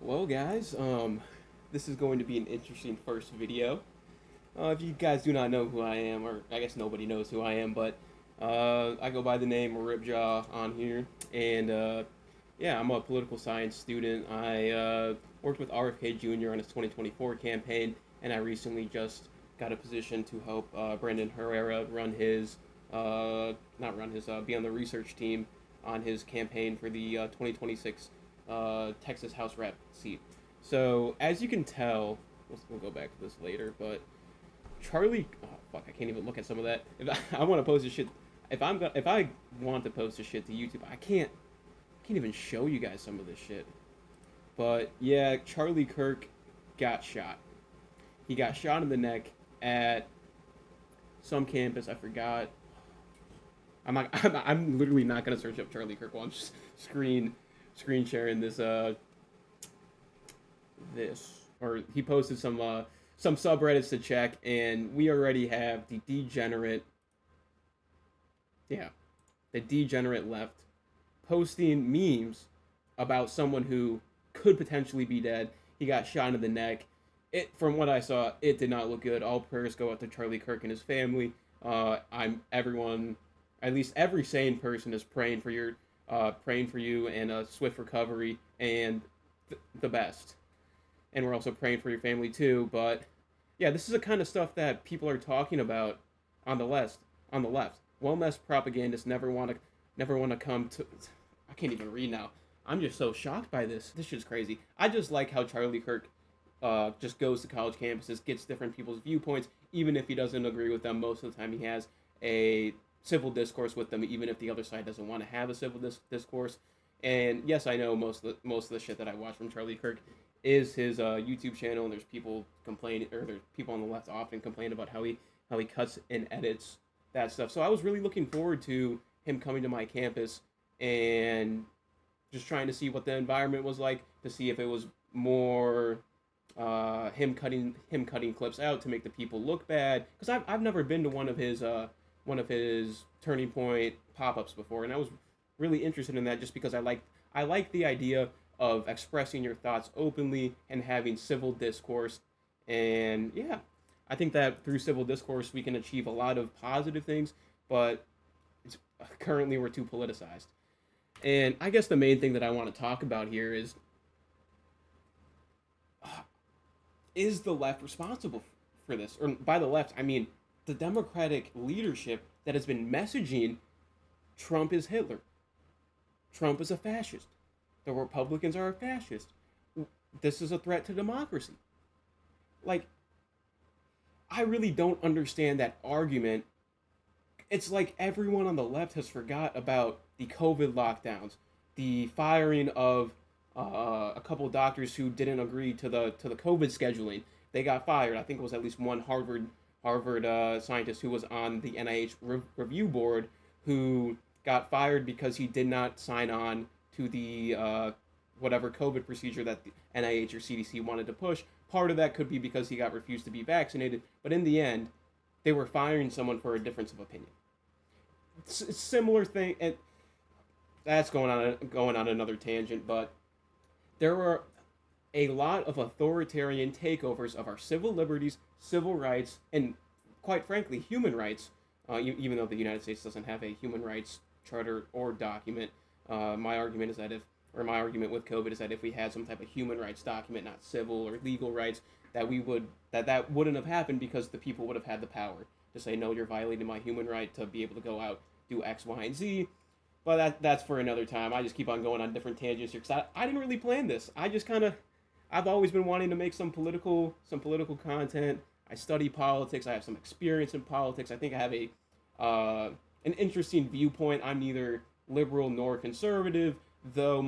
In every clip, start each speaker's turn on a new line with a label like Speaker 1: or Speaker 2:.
Speaker 1: Well, guys, this is going to be an interesting first video. If you guys do not know who I am, or I guess nobody knows who I am, but I go by the name Ripjaw on here, and yeah, I'm a political science student. I worked with RFK Jr. on his 2024 campaign, and I recently just got a position to help Brandon Herrera run his, not run his, be on the research team on his campaign for the 2026 Texas House Rep seat. So as you can tell, we'll go back to this later, but Charlie, oh fuck, I can't even look at some of that. If I want to post this shit, if I want to post this shit to YouTube, I can't even show you guys some of this shit. But yeah, Charlie Kirk got shot. He got shot in the neck at some campus. I forgot. I'm literally not gonna search up Charlie Kirk while I'm just screen sharing this, or he posted some subreddits to check, and we already have yeah, the degenerate left posting memes about someone who could potentially be dead. He got shot in the neck. From what I saw, it did not look good. All prayers go out to Charlie Kirk and his family. Everyone, at least every sane person, is praying for you and a swift recovery and the best. And we're also praying for your family too. But yeah, this is the kind of stuff that people are talking about on the left. On the left, wellness propagandists never want to come to. I can't even read now. I'm just so shocked by this. This shit's crazy. I just like how Charlie Kirk just goes to college campuses, gets different people's viewpoints, even if he doesn't agree with them. Most of the time, he has a civil discourse with them, even if the other side doesn't want to have a civil discourse. And yes, I know most of the shit that I watch from Charlie Kirk is his YouTube channel, and there's people complaining, or there's people on the left often complain about how he cuts and edits that stuff. So I was really looking forward to him coming to my campus and just trying to see what the environment was like, to see if it was more him cutting clips out to make the people look bad. Because I've never been to one of his Turning Point pop-ups before, and I was really interested in that just because I like the idea of expressing your thoughts openly and having civil discourse. And yeah, I think that through civil discourse we can achieve a lot of positive things, but currently we're too politicized. And I guess the main thing that I want to talk about here is the left responsible for this? Or by the left, I mean the Democratic leadership that has been messaging Trump is Hitler. Trump is a fascist. The Republicans are a fascist. This is a threat to democracy. Like, I really don't understand that argument. It's like everyone on the left has forgot about the COVID lockdowns, the firing of a couple of doctors who didn't agree to the COVID scheduling. They got fired. I think it was at least one Harvard scientist who was on the NIH review board who got fired because he did not sign on to the whatever COVID procedure that the NIH or CDC wanted to push. Part of that could be because he got refused to be vaccinated, but in the end, they were firing someone for a difference of opinion. It's similar thing, and that's going on another tangent. But there were a lot of authoritarian takeovers of our civil liberties, civil rights, and quite frankly, human rights. Even though the United States doesn't have a human rights charter or document, my argument with COVID is that if we had some type of human rights document, not civil or legal rights, that that wouldn't have happened because the people would have had the power to say, no, you're violating my human right to be able to go out, do X, Y, and Z. But that's for another time. I just keep on going on different tangents here because I didn't really plan this. I've always been wanting to make some political content. I study politics. I have some experience in politics. I think I have an interesting viewpoint. I'm neither liberal nor conservative, though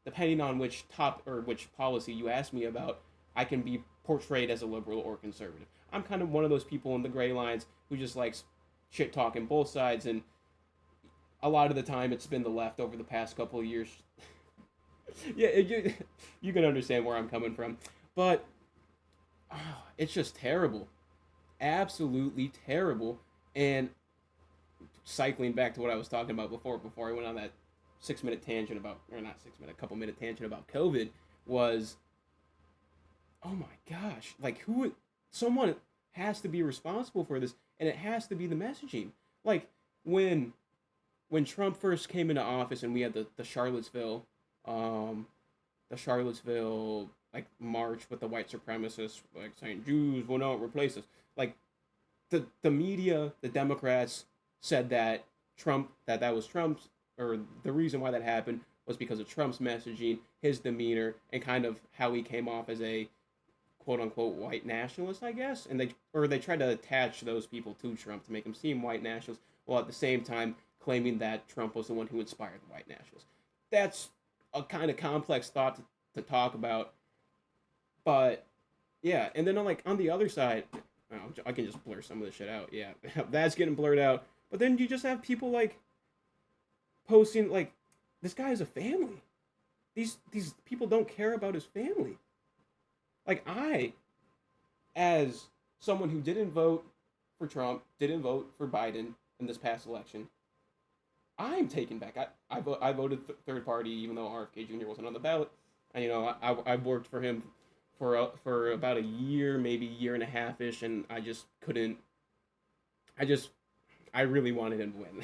Speaker 1: depending on which policy you ask me about, I can be portrayed as a liberal or conservative. I'm kind of one of those people in the gray lines who just likes shit talking both sides, and a lot of the time it's been the left over the past couple of years. Yeah, you can understand where I'm coming from, but it's just terrible, absolutely terrible. And cycling back to what I was talking about before I went on that 6 minute tangent about, or not 6 minute, couple minute tangent about COVID, was oh my gosh, like someone has to be responsible for this, and it has to be the messaging. Like when when Trump first came into office and we had um the Charlottesville like march with the white supremacists like saying Jews will not replace us. Like the media, the Democrats said that that was Trump's, or the reason why that happened was because of Trump's messaging, his demeanor, and kind of how he came off as a quote unquote white nationalist, I guess. And they tried to attach those people to Trump to make him seem white nationalist, while at the same time claiming that Trump was the one who inspired the white nationalists. That's a kind of complex thought to talk about, but yeah. And then on the other side, oh, I can just blur some of this shit out. Yeah, that's getting blurred out. But then you just have people like posting like, this guy has a family. These people don't care about his family. Like as someone who didn't vote for Trump, didn't vote for Biden in this past election, I'm taken back. I voted third party even though RFK Jr. wasn't on the ballot. And, I worked for him for about a year, maybe year and a half ish, and I just couldn't. I just I really wanted him to win.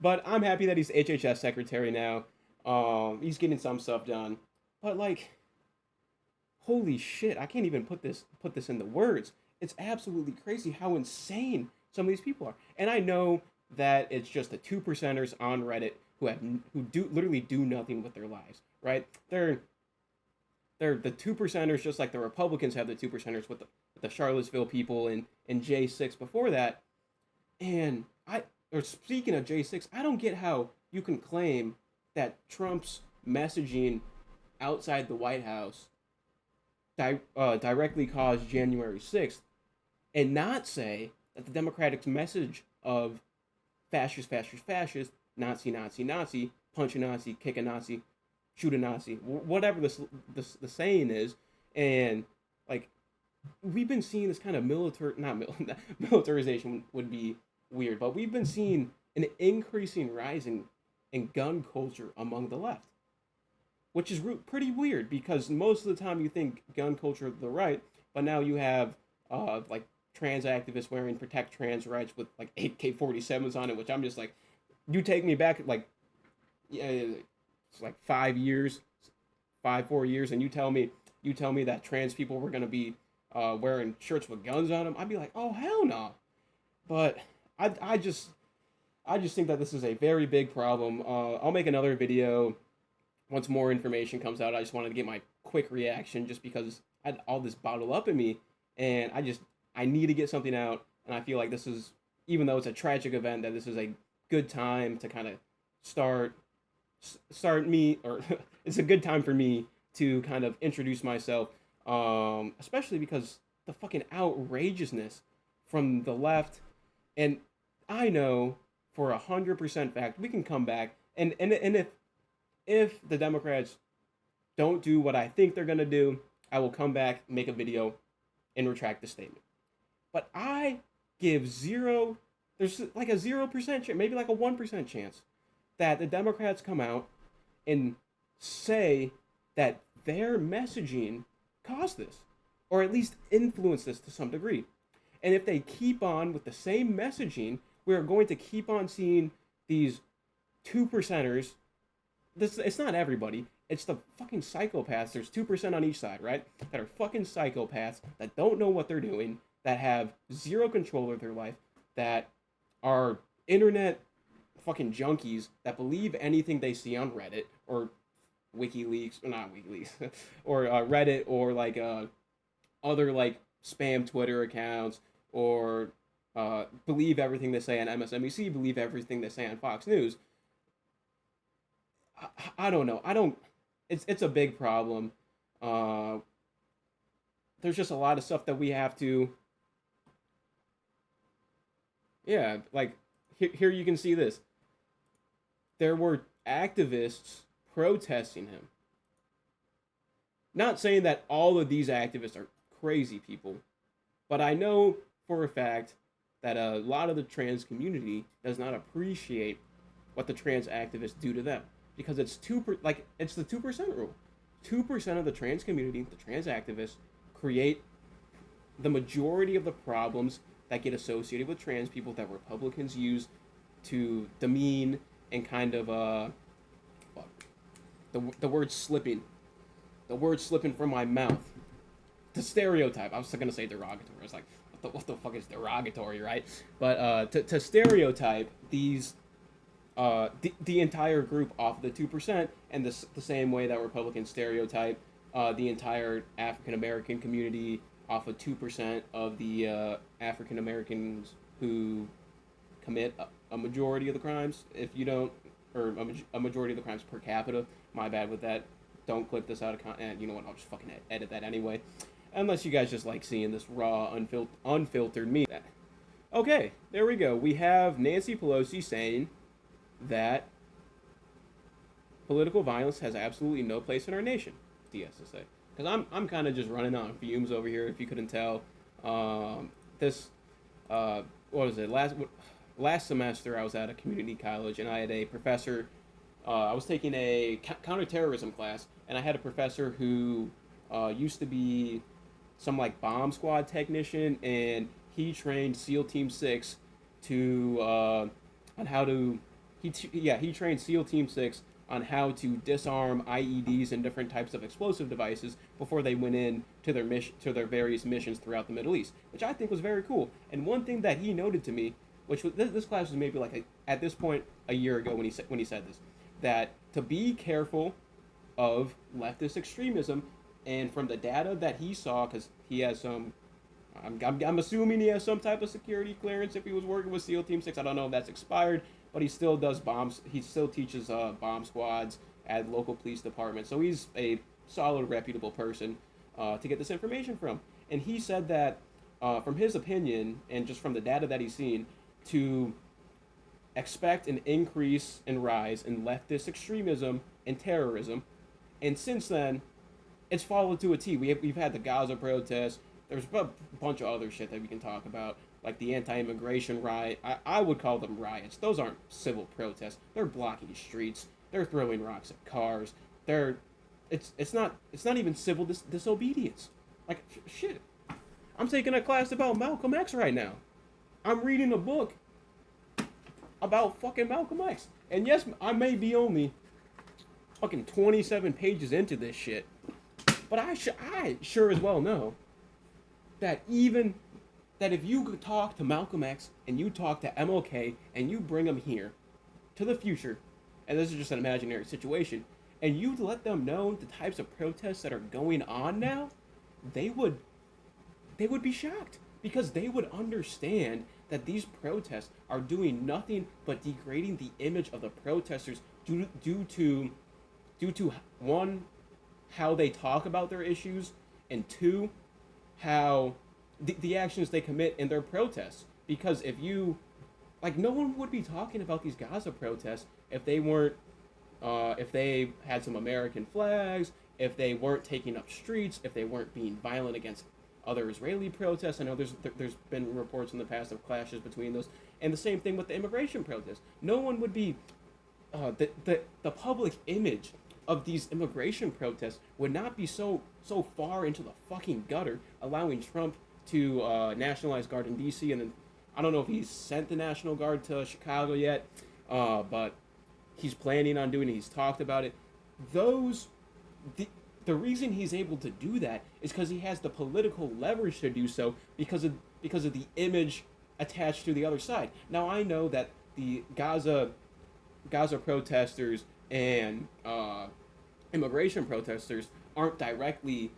Speaker 1: But I'm happy that he's HHS secretary now. He's getting some stuff done. But like, holy shit, I can't even put this into words. It's absolutely crazy how insane some of these people are. And I know that it's just the two percenters on Reddit who do literally do nothing with their lives, right? They're the two percenters, just like the Republicans have the two percenters with the Charlottesville people and J6 before that. And or speaking of J6, I don't get how you can claim that Trump's messaging outside the White House directly caused January 6th, and not say that the Democratic message of fascist, fascist, fascist, Nazi, Nazi, Nazi, punch a Nazi, kick a Nazi, shoot a Nazi, whatever the saying is, and like we've been seeing this kind of militarization would be weird, but we've been seeing an increasing rise in gun culture among the left, which is pretty weird because most of the time you think gun culture of the right, but now you have like trans activists wearing protect trans rights with like AK-47s on it, which I'm just like, you take me back like, yeah, it's like 5 years, 4 years, and you tell me that trans people were gonna be wearing shirts with guns on them, I'd be like, oh hell no. But I just think that this is a very big problem. I'll make another video once more information comes out. I just wanted to get my quick reaction just because I had all this bottled up in me, and I need to get something out, and I feel like this is, even though it's a tragic event, that this is a good time to kind of start me, or it's a good time for me to kind of introduce myself, especially because the fucking outrageousness from the left. And I know for 100% fact we can come back, and if the Democrats don't do what I think they're gonna do, I will come back, make a video, and retract the statement. But I give zero. There's like a 0% chance, maybe like a 1% chance, that the Democrats come out and say that their messaging caused this, or at least influenced this to some degree. And if they keep on with the same messaging, we are going to keep on seeing these two percenters. It's not everybody. It's the fucking psychopaths. There's 2% on each side, right? That are fucking psychopaths that don't know what they're doing, that have zero control of their life, that are internet fucking junkies that believe anything they see on Reddit or WikiLeaks, or not WikiLeaks, or Reddit, or like other like spam Twitter accounts, or believe everything they say on MSNBC, believe everything they say on Fox News. I don't know. I don't. It's a big problem. There's just a lot of stuff that we have to. Yeah, like here you can see this. There were activists protesting him. Not saying that all of these activists are crazy people, but I know for a fact that a lot of the trans community does not appreciate what the trans activists do to them, because it's the 2% rule. 2% of the trans community, the trans activists, create the majority of the problems that get associated with trans people that Republicans use to demean and kind of the word slipping, from my mouth, to stereotype. I was gonna say derogatory. I was like, what the fuck is derogatory, right? But to stereotype these the entire group off the 2%, and the same way that Republicans stereotype the entire African American community off of 2% of the African Americans who commit a majority of the crimes. If you don't, or a majority of the crimes per capita. My bad with that. Don't clip this out of context. You know what? I'll just fucking edit that anyway. Unless you guys just like seeing this raw, unfiltered me. Okay, there we go. We have Nancy Pelosi saying that political violence has absolutely no place in our nation. DS to say, because I'm kind of just running on fumes over here. If you couldn't tell, what was it, last semester I was at a community college, and I had a professor. I was taking a counterterrorism class, and I had a professor who used to be some like bomb squad technician, and he trained SEAL Team 6 to on how to he trained SEAL Team 6 on how to disarm IEDs and different types of explosive devices before they went in to their various missions throughout the Middle East, which I think was very cool. And one thing that he noted to me, which was, this class was maybe like at this point a year ago when he said this, that to be careful of leftist extremism, and from the data that he saw, because he has some, I'm assuming he has some type of security clearance if he was working with SEAL Team 6. I don't know if that's expired, but he still does bombs. He still teaches bomb squads at local police departments. So he's a solid, reputable person to get this information from. And he said that, from his opinion, and just from the data that he's seen, to expect an increase and rise in leftist extremism and terrorism. And since then, it's followed to a T. We've had the Gaza protests. There's a bunch of other shit that we can talk about, like the anti-immigration riot. I would call them riots. Those aren't civil protests. They're blocking streets. They're throwing rocks at cars. It's not even civil disobedience. Like, shit. I'm taking a class about Malcolm X right now. I'm reading a book about fucking Malcolm X. And yes, I may be only fucking 27 pages into this shit, but I sure as well know that if you talk to Malcolm X and you talk to MLK and you bring them here to the future, and this is just an imaginary situation, and you let them know the types of protests that are going on now, they would be shocked, because they would understand that these protests are doing nothing but degrading the image of the protesters due to one, how they talk about their issues, and two, how the actions they commit in their protests. Because if you, like, no one would be talking about these Gaza protests if they weren't, if they had some American flags, if they weren't taking up streets, if they weren't being violent against other Israeli protests. I know there's been reports in the past of clashes between those, and the same thing with the immigration protests. No one would be, the public image of these immigration protests would not be so far into the fucking gutter, allowing Trump to nationalize Guard in DC, and then I don't know if he's sent the National Guard to Chicago yet, but he's planning on doing it. He's talked about it. The reason he's able to do that is because he has the political leverage to do so, because of the image attached to the other side. Now, I know that the Gaza protesters and immigration protesters aren't directly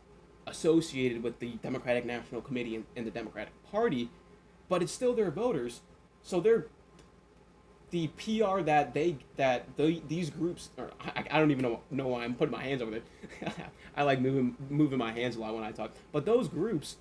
Speaker 1: associated with the Democratic National Committee and the Democratic Party, but it's still their voters. So they're the PR that these groups, or I don't even know why I'm putting my hands over there. I like moving my hands a lot when I talk. But those groups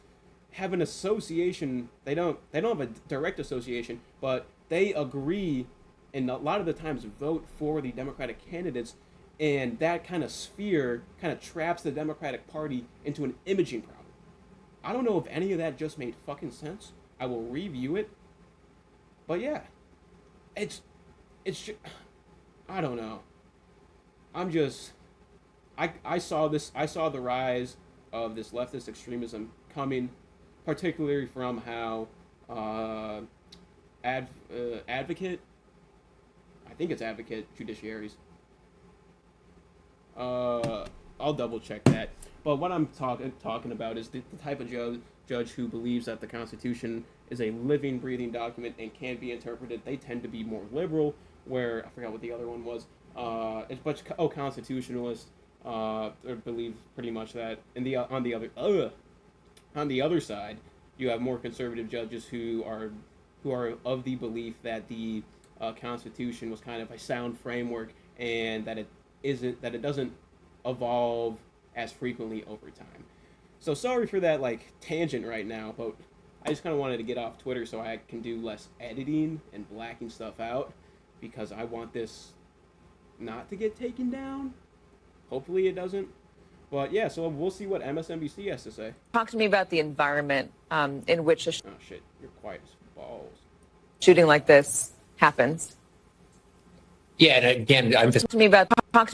Speaker 1: have an association. They don't have a direct association, but they agree, and a lot of the times vote for the Democratic candidates. And that kind of sphere kind of traps the Democratic Party into an imaging problem. I don't know if any of that just made fucking sense. I will review it. But yeah, it's just, I don't know. I'm just, I saw this. I saw the rise of this leftist extremism coming, particularly from how advocate. I think it's advocate judiciaries. I'll double check that. But what I'm talking about is the type of judge who believes that the Constitution is a living, breathing document and can be interpreted. They tend to be more liberal. Where I forgot what the other one was. It's bunch constitutionalists. Believe pretty much that. And on the other side, you have more conservative judges who are of the belief that the Constitution was kind of a sound framework and that it doesn't evolve as frequently over time. So sorry for that like tangent right now, but I just kind of wanted to get off Twitter so I can do less editing and blacking stuff out because I want this not to get taken down. Hopefully it doesn't. But yeah, so we'll see what MSNBC has to say.
Speaker 2: Talk to me about the environment in which
Speaker 1: oh shit, you're quiet as balls.
Speaker 2: Shooting like this happens.
Speaker 3: Yeah, and again,
Speaker 2: talk to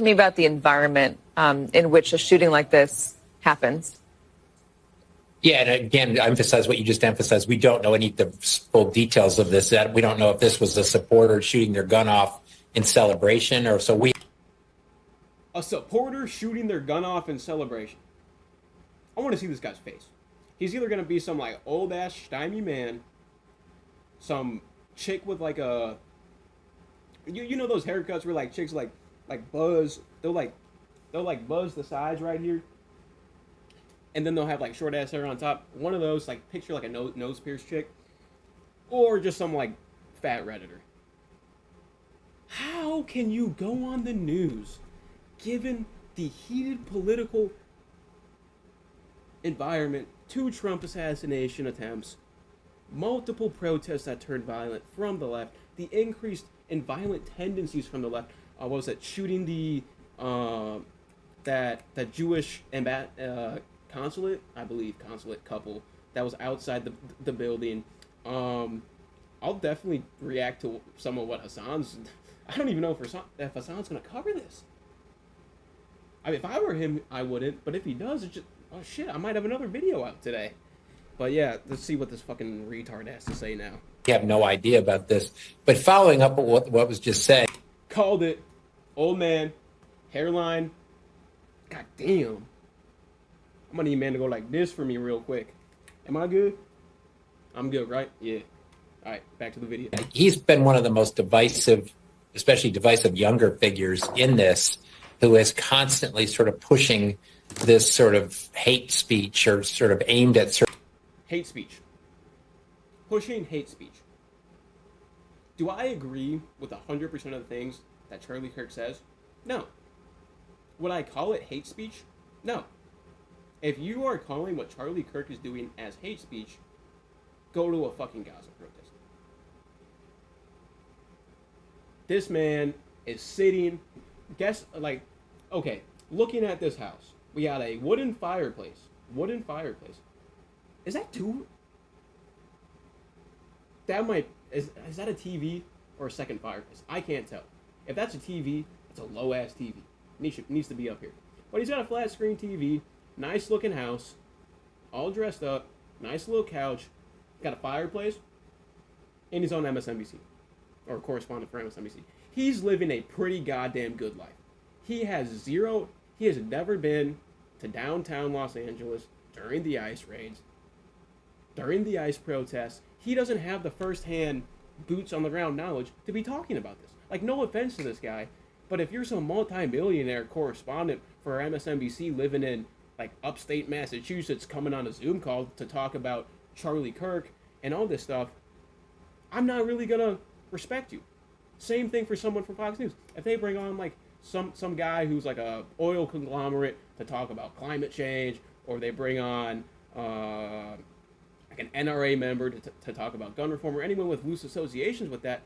Speaker 2: me about the environment in which a shooting like this happens.
Speaker 3: Yeah, and again, emphasize what you just emphasized. We don't know any of the full details of this. That we don't know if this was a supporter shooting their gun off in celebration, or so we.
Speaker 1: A supporter shooting their gun off in celebration. I want to see this guy's face. He's either gonna be some like old ass stymie man, some chick with like a. You know those haircuts where like chicks like buzz. They'll buzz the sides right here. And then they'll have like short ass hair on top. One of those, like picture like a nose pierce chick, or just some like fat redditor. How can you go on the news, given the heated political environment, 2 Trump assassination attempts, multiple protests that turned violent from the left, the increased in violent tendencies from the left? What was it? Shooting the that Jewish consulate, I believe, consulate couple that was outside the building. I'll definitely react to some of what Hassan's. I don't even know if Hassan's gonna cover this. I mean, if I were him, I wouldn't. But if he does, it's just oh shit, I might have another video out today. But yeah, let's see what this fucking retard has to say now.
Speaker 3: We have no idea about this, but following up on what was just said.
Speaker 1: Called it. Old man, hairline. God damn. I'm gonna need a man to go like this for me real quick. Am I good? I'm good, right? Yeah. All right, back to the video.
Speaker 3: He's been one of the most divisive, especially divisive younger figures in this, who is constantly sort of pushing this sort of hate speech or sort of aimed at
Speaker 1: hate speech. Pushing hate speech. Do I agree with 100% of the things that Charlie Kirk says? No. Would I call it hate speech? No. If you are calling what Charlie Kirk is doing as hate speech, go to a fucking Gaza protest. This man is sitting, looking at this house. We got a wooden fireplace. Is that two? Is that a TV or a second fireplace? I can't tell. If that's a TV, it's a low ass TV. Needs to be up here. But he's got a flat screen TV, nice looking house, all dressed up, nice little couch, got a fireplace, and he's on MSNBC, or a correspondent for MSNBC. He's living a pretty goddamn good life. He has never been to downtown Los Angeles during the ICE raids, during the ICE protests. He doesn't have the first-hand boots on the ground knowledge to be talking about this. Like, no offense to this guy, but if you're some multi-millionaire correspondent for MSNBC living in like upstate Massachusetts, coming on a Zoom call to talk about Charlie Kirk and all this stuff, I'm not really gonna respect you. Same thing for someone from Fox News. If they bring on like some guy who's like a oil conglomerate to talk about climate change, or they bring on like an NRA member to talk about gun reform, or anyone with loose associations with that,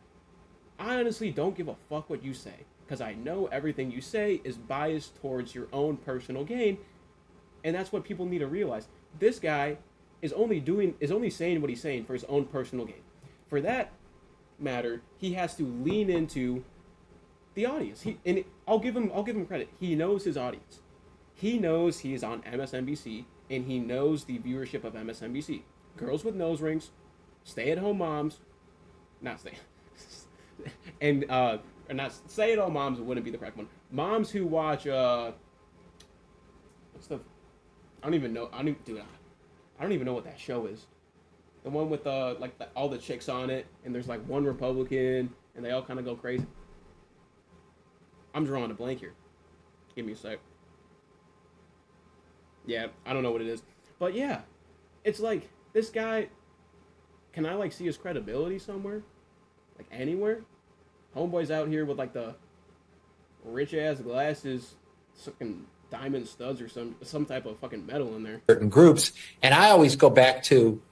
Speaker 1: I honestly don't give a fuck what you say, because I know everything you say is biased towards your own personal gain, and that's what people need to realize. This guy is only saying what he's saying for his own personal gain. For that matter, he has to lean into the audience. I'll give him credit. He knows his audience. He knows he is on MSNBC, and he knows the viewership of MSNBC. Girls with nose rings, stay-at-home moms, not stay, and or not stay-at-home moms wouldn't be the correct one. Moms who watch what's the, I don't even know. I don't even know what that show is. The one with all the chicks on it, and there's like one Republican, and they all kind of go crazy. I'm drawing a blank here. Give me a sec. Yeah, I don't know what it is. But yeah, it's like, this guy, can I like see his credibility somewhere? Like anywhere? Homeboy's out here with like the rich ass glasses, fucking diamond studs or some type of fucking metal in there.
Speaker 3: Certain groups. And I always go back to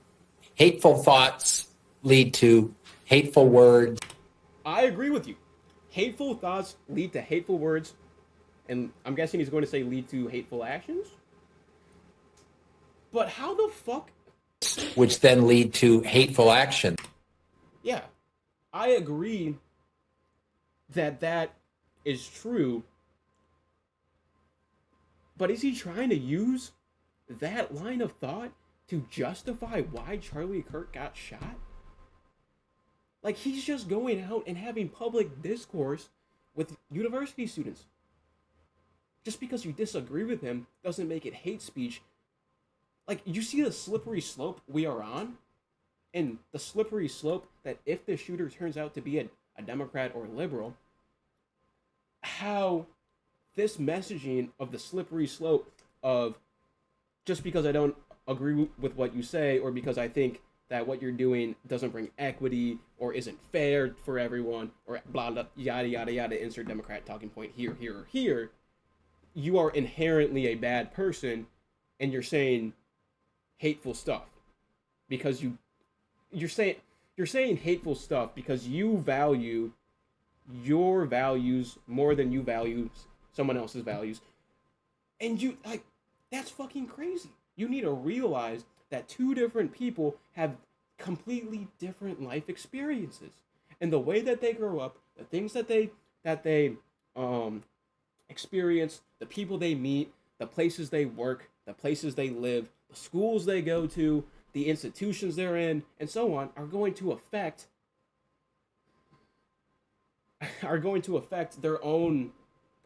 Speaker 3: hateful thoughts lead to hateful words.
Speaker 1: I agree with you. Hateful thoughts lead to hateful words, and I'm guessing he's going to say lead to hateful actions? But how the fuck?
Speaker 3: Which then lead to hateful action.
Speaker 1: Yeah, I agree that is true. But is he trying to use that line of thought to justify why Charlie Kirk got shot? Like, he's just going out and having public discourse with university students. Just because you disagree with him doesn't make it hate speech. Like, you see the slippery slope we are on? And the slippery slope that if the shooter turns out to be a Democrat or a liberal, how this messaging of the slippery slope of, just because I don't agree with what you say, or because I think that what you're doing doesn't bring equity or isn't fair for everyone, or blah, blah, yada, yada, yada, insert Democrat talking point here, here, or here, you are inherently a bad person, and you're saying hateful stuff because you're saying hateful stuff because you value your values more than you value someone else's values. And you, like, that's fucking crazy. You need to realize that two different people have completely different life experiences, and the way that they grow up, the things that they experience, the people they meet, the places they work, the places they live, the schools they go to, the institutions they're in, and so on, are going to affect their own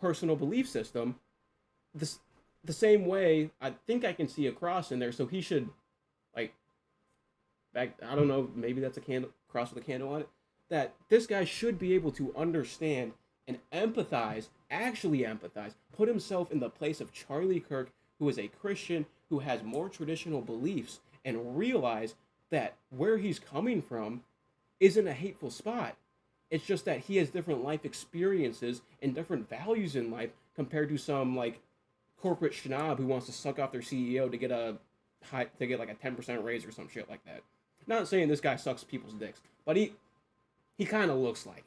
Speaker 1: personal belief system. The same way I think I can see a cross in there, so he should, like, back, I don't know, maybe that's a candle, cross with a candle on it, that this guy should be able to understand and empathize, actually empathize, put himself in the place of Charlie Kirk, who is a Christian, who has more traditional beliefs, and realize that where he's coming from isn't a hateful spot. It's just that he has different life experiences and different values in life compared to some, like, corporate schnob who wants to suck off their CEO to get like a 10% raise or some shit like that. Not saying this guy sucks people's dicks, but he kind of looks like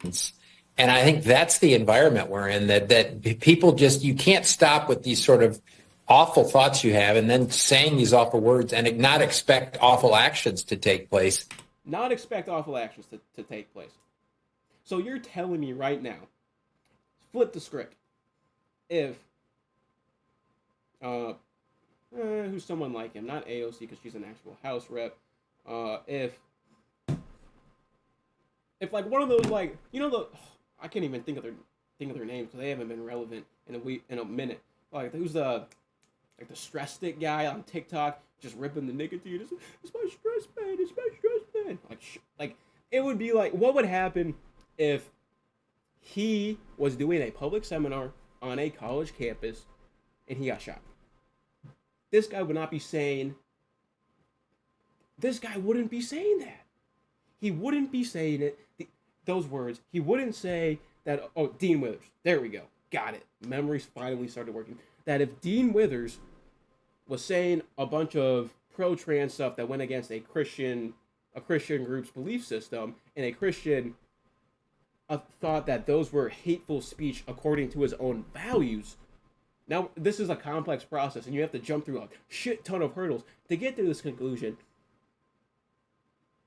Speaker 1: it.
Speaker 3: And I think that's the environment we're in, that people just, you can't stop with these sort of awful thoughts you have and then saying these awful words and not expect awful actions to take place.
Speaker 1: Not expect awful actions to take place. So you're telling me right now, flip the script, if who's someone like him, not AOC because she's an actual House rep, if like one of those, like, you know, I can't even think of their names because they haven't been relevant in a minute. Like, who's the stress stick guy on TikTok just ripping the nicotine? It's my stress pain. It's my stress pain. Like it would be like, what would happen if he was doing a public seminar on a college campus and he got shot? This guy would not be saying. This guy wouldn't be saying that. He wouldn't be saying it. Those words. He wouldn't say that. Oh, Dean Withers. There we go. Got it. Memories finally started working. That if Dean Withers was saying a bunch of pro-trans stuff that went against a Christian group's belief system, and a Christian thought that those were hateful speech according to his own values. Now, this is a complex process, and you have to jump through a shit ton of hurdles to get to this conclusion.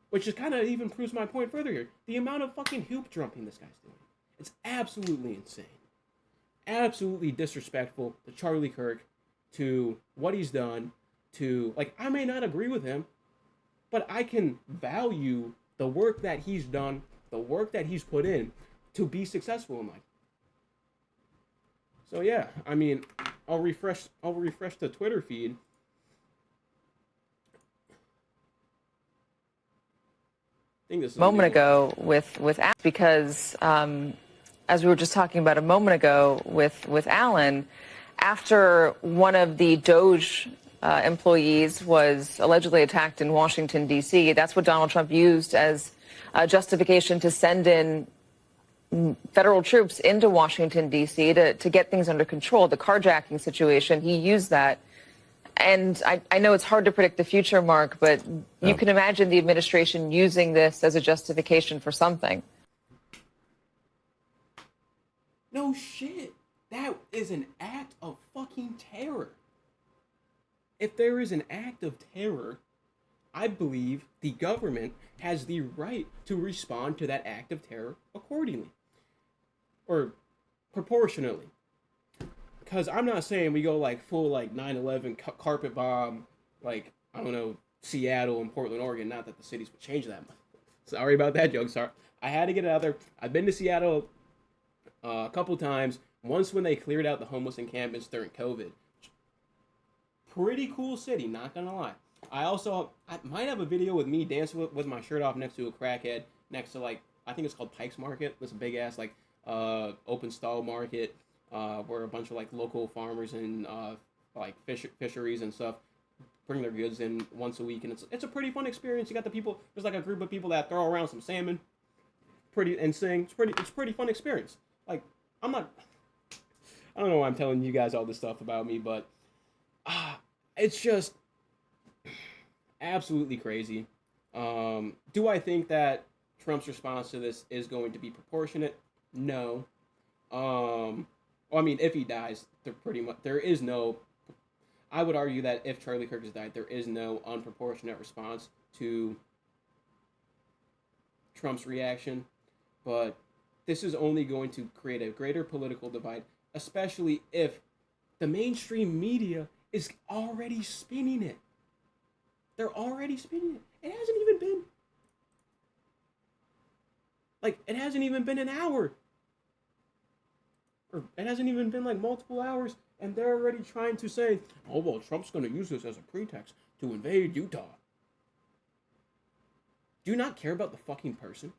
Speaker 1: Which just kind of even proves my point further here. The amount of fucking hoop jumping this guy's doing. It's absolutely insane. absolutely disrespectful to Charlie Kirk, to what he's done, to, like, I may not agree with him, but I can value the work that he's done, the work that he's put in to be successful in life. So yeah, I mean, I'll refresh the Twitter feed. I think this is
Speaker 2: a moment ago with because as we were just talking about a moment ago with Alan, after one of the Doge employees was allegedly attacked in Washington, D.C., that's what Donald Trump used as justification to send in federal troops into Washington, D.C. to get things under control. The carjacking situation, he used that. And I know it's hard to predict the future, Mark, but you can imagine the administration using this as a justification for something.
Speaker 1: No shit. That is an act of fucking terror. If there is an act of terror, I believe the government has the right to respond to that act of terror accordingly. Or proportionately. Because I'm not saying we go like full like 9/11 carpet bomb, like, I don't know, Seattle and Portland, Oregon. Not that the cities would change that much. Sorry about that joke. Sorry. I had to get it out there. I've been to Seattle a couple times. Once when they cleared out the homeless encampments during COVID. Pretty cool city, not gonna lie. I might have a video with me dancing with my shirt off next to a crackhead, next to, like, I think it's called Pike's Market. It's a big ass, like, open stall market, where a bunch of, like, local farmers and like fisheries and stuff bring their goods in once a week, and it's a pretty fun experience. You got the people, there's like a group of people that throw around some salmon, and sing. It's pretty fun experience. Like, I don't know why I'm telling you guys all this stuff about me, but it's just absolutely crazy. Do I think that Trump's response to this is going to be proportionate? No. Well, I mean, if he dies, there is no. I would argue that if Charlie Kirk has died, there is no unproportionate response to Trump's reaction. But this is only going to create a greater political divide, especially if the mainstream media is already spinning it. They're already spinning it. It hasn't even been an hour. Or it hasn't even been like multiple hours, and they're already trying to say, oh, well, Trump's going to use this as a pretext to invade Utah. Do you not care about the fucking person?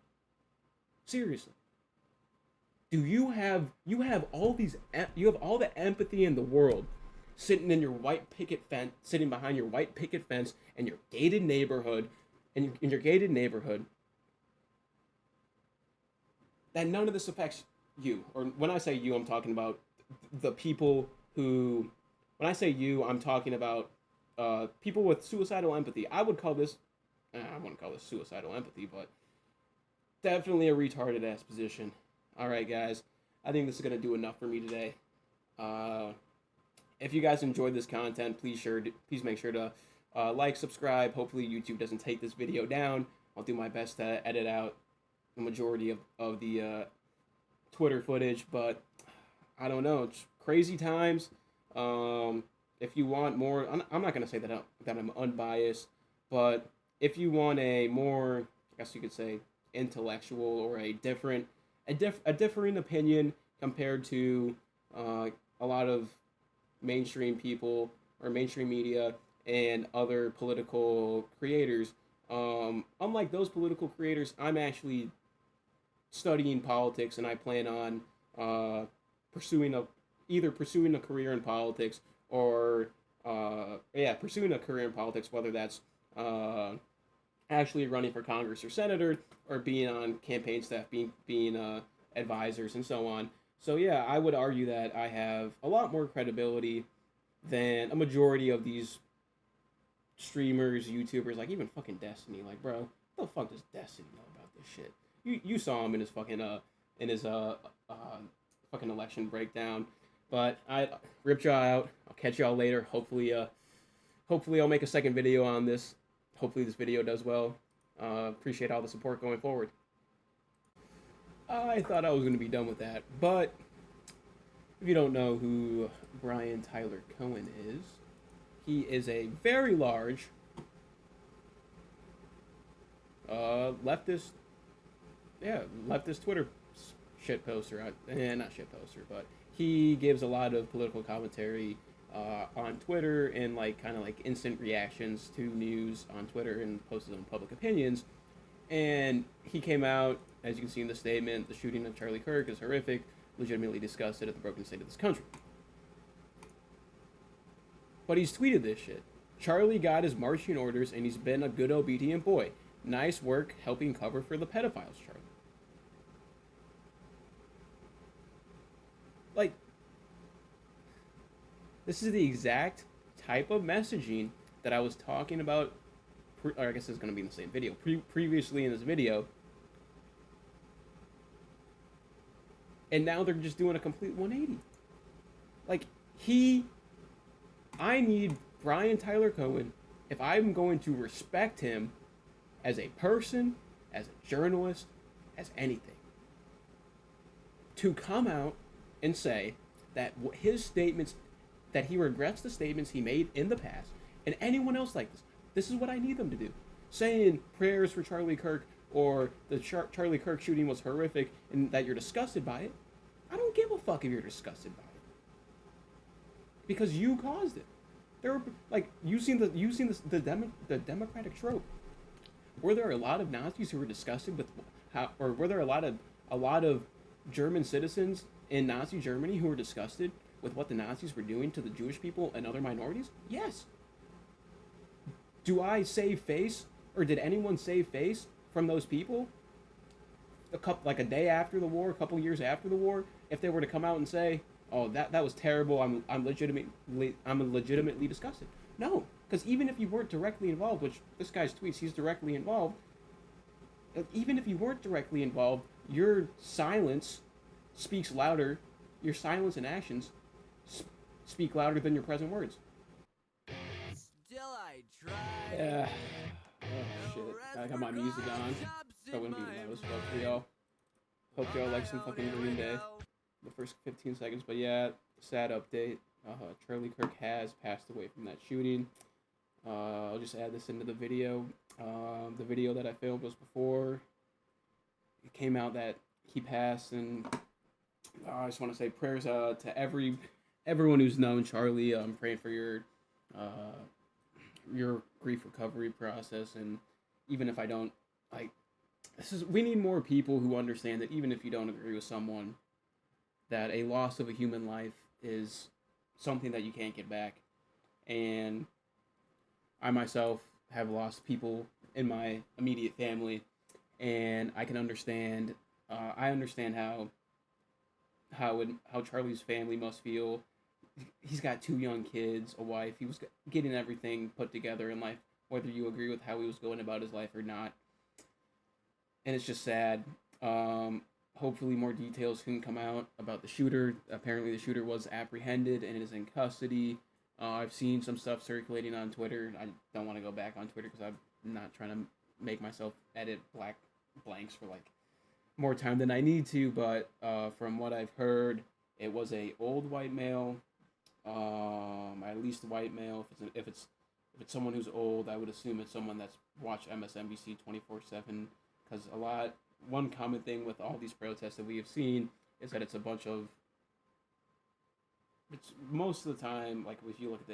Speaker 1: Seriously. You have all the empathy in the world sitting behind your white picket fence in your gated neighborhood, that none of this affects you. Or when I say you, I'm talking about the people who, when I say you, I'm talking about people with suicidal empathy. I wouldn't call this suicidal empathy, but definitely a retarded ass position. All right, guys, I think this is going to do enough for me today. If you guys enjoyed this content, please make sure to like, subscribe. Hopefully YouTube doesn't take this video down. I'll do my best to edit out the majority of the Twitter footage, but I don't know. It's crazy times. If you want more, I'm not going to say that I'm unbiased, but if you want a more, I guess you could say, intellectual or a differing opinion compared to a lot of mainstream people or mainstream media and other political creators, unlike those political creators, I'm actually studying politics, and I plan on pursuing a career in politics, or pursuing a career in politics, whether that's actually running for Congress or senator, or being on campaign staff, being advisors, and so on. So yeah, I would argue that I have a lot more credibility than a majority of these streamers, YouTubers, like even fucking Destiny. Like, bro, what the fuck does Destiny know about this shit? You saw him in his fucking fucking election breakdown. But I ripped y'all out. I'll catch y'all later. Hopefully I'll make a second video on this. Hopefully this video does well. Appreciate all the support going forward. I thought I was going to be done with that, but If you don't know who Brian Tyler Cohen is, he is a very large leftist, leftist Twitter shit poster. Not shit poster, but he gives a lot of political commentary on Twitter and like kind of like instant reactions to news on Twitter and posts his own public opinions. And he came out, as you can see in the statement, the shooting of Charlie Kirk is horrific, legitimately disgusted at the broken state of this country. But he's tweeted this shit. Charlie got his marching orders and he's been a good obedient boy. Nice work helping cover for the pedophiles, Charlie. Like, this is the exact type of messaging that I was talking about, or I guess it's going to be in the same video, previously in this video. And now they're just doing a complete 180. Like, I need Brian Tyler Cohen, if I'm going to respect him as a person, as a journalist, as anything, to come out and say that his statements, that he regrets the statements he made in the past, and anyone else like this is what I need them to do. Saying prayers for Charlie Kirk, or the Charlie Kirk shooting was horrific, and that you're disgusted by it. I don't give a fuck if you're disgusted by it, because you caused it. There were, like, you've seen the Democratic trope. Were there a lot of Nazis who were disgusted with how, or were there a lot of German citizens in Nazi Germany who were disgusted with what the Nazis were doing to the Jewish people and other minorities? Yes. Do I save face, or did anyone save face from those people? A day after the war, a couple years after the war, if they were to come out and say, "Oh, that was terrible. I'm legitimately disgusted." No, because even if you weren't directly involved, which this guy's tweets, he's directly involved. Even if you weren't directly involved, your silence speaks louder. Your silence and actions speak louder than your present words. Still I try. Yeah. Oh shit. I got my music on. So I wouldn't be loud as fuck for y'all. Hope y'all like some fucking Green Day. The first 15 seconds, but yeah, sad update. Charlie Kirk has passed away from that shooting. I'll just add this into the video. The video that I filmed was before it came out that he passed, and I just want to say prayers to everyone who's known Charlie. I'm praying for your grief recovery process, and even if I don't, like, we need more people who understand that even if you don't agree with someone, that a loss of a human life is something that you can't get back. And I myself have lost people in my immediate family, and I can understand. I understand how Charlie's family must feel. He's got 2 young kids, a wife. He was getting everything put together in life, whether you agree with how he was going about his life or not. And it's just sad. Hopefully more details can come out about the shooter. Apparently the shooter was apprehended and is in custody. I've seen some stuff circulating on Twitter. I don't want to go back on Twitter because I'm not trying to make myself edit blanks for like more time than I need to. But from what I've heard, it was a old white male, at least a white male. If it's someone who's old, I would assume it's someone that's watched MSNBC 24/7. Because one common thing with all these protests that we have seen is that it's most of the time, like if you look at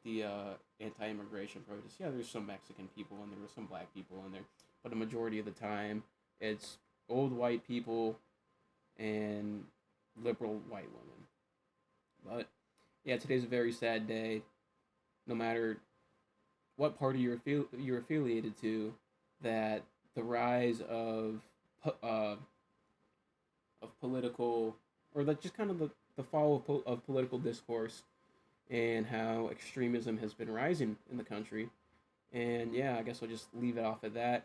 Speaker 1: the anti-immigration protests, yeah, there's some Mexican people and there were some black people in there, but a majority of the time it's old white people and liberal white women. But yeah, today's a very sad day. No matter what party you're affiliated to, that the rise of political, or like just kind of the fall of political discourse, and how extremism has been rising in the country. And yeah, I guess I'll just leave it off at that.